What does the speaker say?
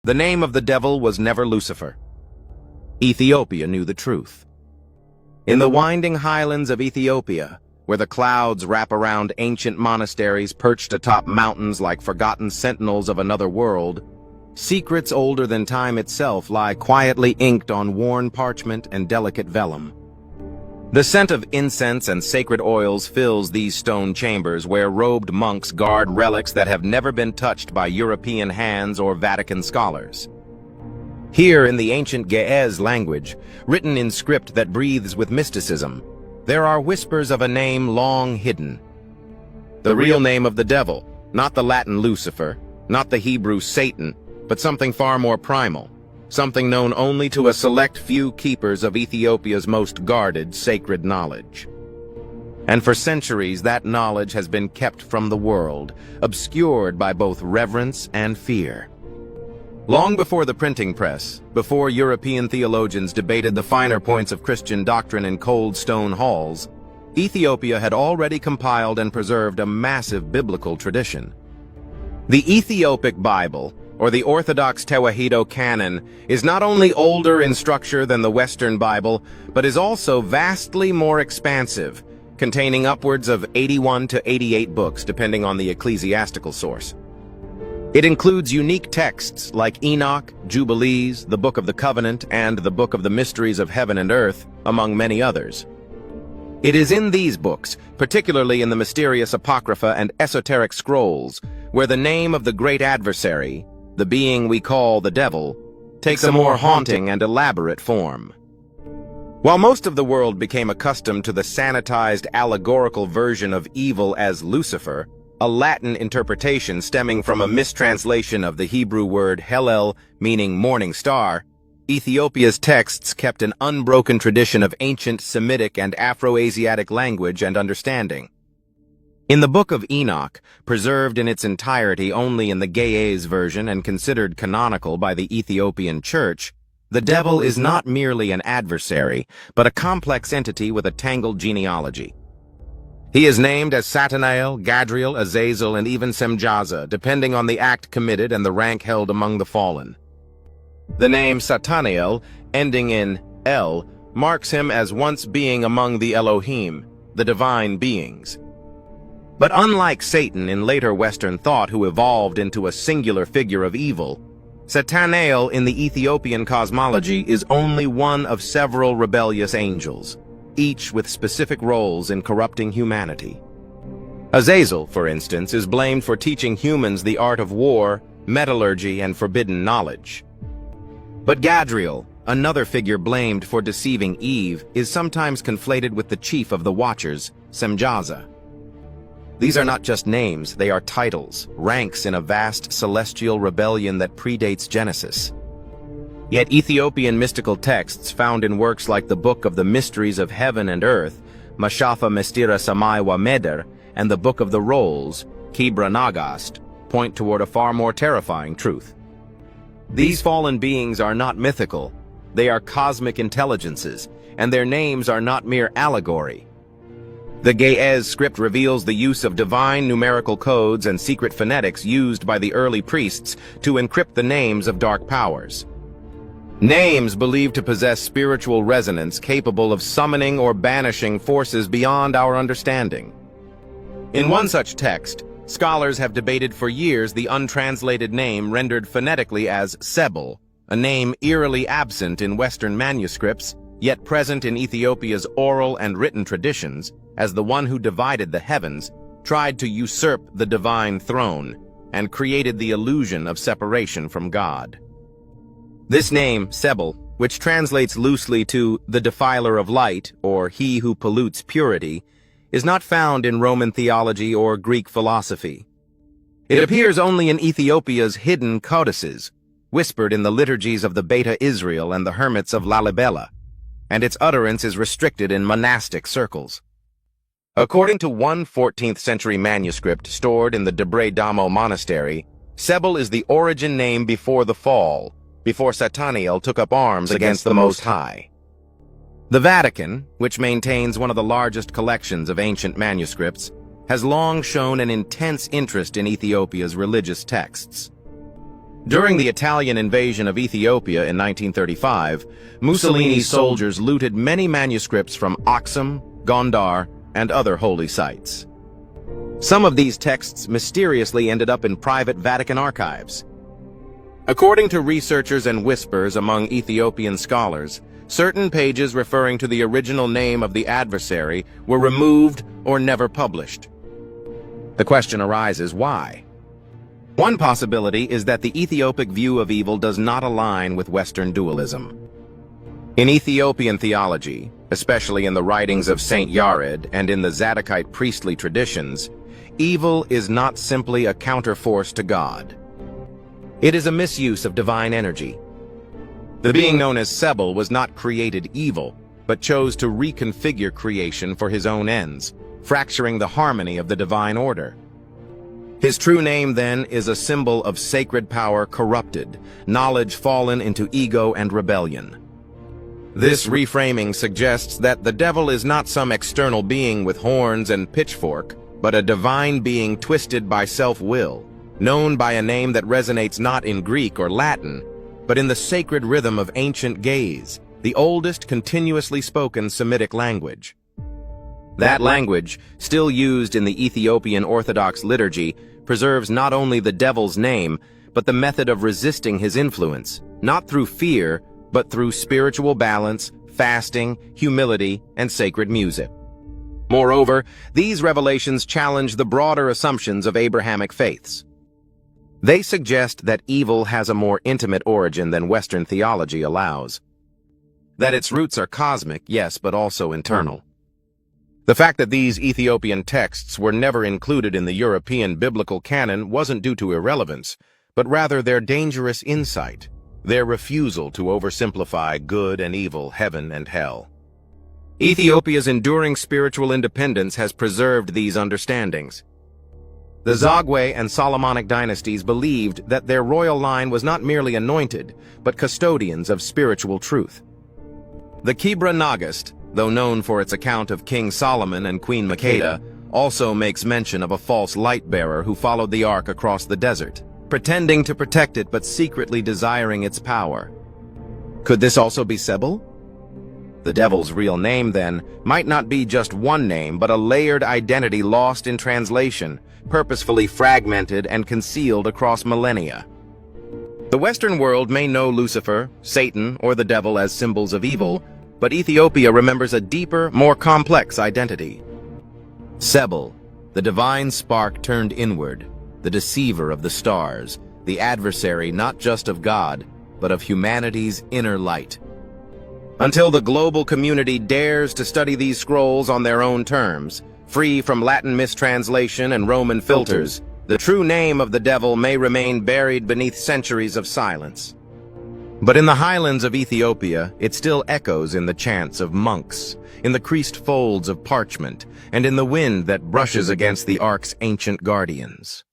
The name of the devil was never Lucifer. Ethiopia knew the truth. In the winding highlands of Ethiopia, where the clouds wrap around ancient monasteries perched atop mountains like forgotten sentinels of another world, secrets older than time itself lie quietly inked on worn parchment and delicate vellum. The scent of incense and sacred oils fills these stone chambers where robed monks guard relics that have never been touched by European hands or Vatican scholars. Here in the ancient Ge'ez language, written in script that breathes with mysticism, there are whispers of a name long hidden. The real name of the devil, not the Latin Lucifer, not the Hebrew Satan, but something far more primal, something known only to a select few keepers of Ethiopia's most guarded sacred knowledge. And for centuries that knowledge has been kept from the world, obscured by both reverence and fear. Long before the printing press, before European theologians debated the finer points of Christian doctrine in cold stone halls, Ethiopia had already compiled and preserved a massive biblical tradition. The Ethiopic Bible, or the Orthodox Tewahedo Canon, is not only older in structure than the Western Bible, but is also vastly more expansive, containing upwards of 81 to 88 books depending on the ecclesiastical source. It includes unique texts like Enoch, Jubilees, the Book of the Covenant, and the Book of the Mysteries of Heaven and Earth, among many others. It is in these books, particularly in the mysterious Apocrypha and esoteric scrolls, where the name of the great adversary, the being we call the devil, takes a more haunting and elaborate form. While most of the world became accustomed to the sanitized allegorical version of evil as Lucifer, a Latin interpretation stemming from a mistranslation of the Hebrew word Hellel, meaning morning star, Ethiopia's texts kept an unbroken tradition of ancient Semitic and Afro-Asiatic language and understanding. In the Book of Enoch, preserved in its entirety only in the Ge'ez version and considered canonical by the Ethiopian Church, the devil is not merely an adversary, but a complex entity with a tangled genealogy. He is named as Satanael, Gadriel, Azazel, and even Semjaza, depending on the act committed and the rank held among the fallen. The name Satanael, ending in El, marks him as once being among the Elohim, the divine beings. But unlike Satan in later Western thought, who evolved into a singular figure of evil, Satanael in the Ethiopian cosmology is only one of several rebellious angels, each with specific roles in corrupting humanity. Azazel, for instance, is blamed for teaching humans the art of war, metallurgy, and forbidden knowledge. But Gadriel, another figure blamed for deceiving Eve, is sometimes conflated with the chief of the Watchers, Semjaza. These are not just names, they are titles, ranks in a vast celestial rebellion that predates Genesis. Yet Ethiopian mystical texts found in works like the Book of the Mysteries of Heaven and Earth, Mashafa Mestira Samai wa Meder, and the Book of the Rolls, Kibra Nagast, point toward a far more terrifying truth. These fallen beings are not mythical, they are cosmic intelligences, and their names are not mere allegory. The Ge'ez script reveals the use of divine numerical codes and secret phonetics used by the early priests to encrypt the names of dark powers. Names believed to possess spiritual resonance capable of summoning or banishing forces beyond our understanding. In one such text, scholars have debated for years the untranslated name rendered phonetically as Sebel, a name eerily absent in Western manuscripts, yet present in Ethiopia's oral and written traditions, as the one who divided the heavens, tried to usurp the divine throne, and created the illusion of separation from God. This name, Sebel, which translates loosely to the defiler of light, or he who pollutes purity, is not found in Roman theology or Greek philosophy. It appears only in Ethiopia's hidden codices, whispered in the liturgies of the Beta Israel and the hermits of Lalibela, and its utterance is restricted in monastic circles. According to one 14th century manuscript stored in the Debre Damo monastery, Sebel is the origin name before the fall, before Satanael took up arms against the Most High. The Vatican, which maintains one of the largest collections of ancient manuscripts, has long shown an intense interest in Ethiopia's religious texts. During the Italian invasion of Ethiopia in 1935, Mussolini's soldiers looted many manuscripts from Aksum, Gondar, and other holy sites. Some of these texts mysteriously ended up in private Vatican archives. According to researchers and whispers among Ethiopian scholars, certain pages referring to the original name of the adversary were removed or never published. The question arises, why? One possibility is that the Ethiopic view of evil does not align with Western dualism. In Ethiopian theology, especially in the writings of Saint Yared and in the Zadokite priestly traditions, evil is not simply a counterforce to God. It is a misuse of divine energy. The being known as Sebel was not created evil, but chose to reconfigure creation for his own ends, fracturing the harmony of the divine order. His true name, then, is a symbol of sacred power corrupted, knowledge fallen into ego and rebellion. This reframing suggests that the devil is not some external being with horns and pitchfork, but a divine being twisted by self-will, known by a name that resonates not in Greek or Latin, but in the sacred rhythm of ancient Ge'ez, the oldest continuously spoken Semitic language. That language, still used in the Ethiopian Orthodox liturgy, preserves not only the devil's name, but the method of resisting his influence, not through fear, but through spiritual balance, fasting, humility, and sacred music. Moreover, these revelations challenge the broader assumptions of Abrahamic faiths. They suggest that evil has a more intimate origin than Western theology allows. That its roots are cosmic, yes, but also internal. The fact that these Ethiopian texts were never included in the European biblical canon wasn't due to irrelevance, but rather their dangerous insight, their refusal to oversimplify good and evil, heaven and hell. Ethiopia's enduring spiritual independence has preserved these understandings. The Zagwe and Solomonic dynasties believed that their royal line was not merely anointed, but custodians of spiritual truth. The Kebra Nagast, though known for its account of King Solomon and Queen Makeda, also makes mention of a false light-bearer who followed the ark across the desert, pretending to protect it but secretly desiring its power. Could this also be Sebel? The devil's real name, then, might not be just one name, but a layered identity lost in translation, purposefully fragmented and concealed across millennia. The Western world may know Lucifer, Satan, or the devil as symbols of evil, but Ethiopia remembers a deeper, more complex identity. Sebel, the divine spark turned inward, the deceiver of the stars, the adversary not just of God, but of humanity's inner light. Until the global community dares to study these scrolls on their own terms, free from Latin mistranslation and Roman filters, the true name of the devil may remain buried beneath centuries of silence. But in the highlands of Ethiopia, it still echoes in the chants of monks, in the creased folds of parchment, and in the wind that brushes against the ark's ancient guardians.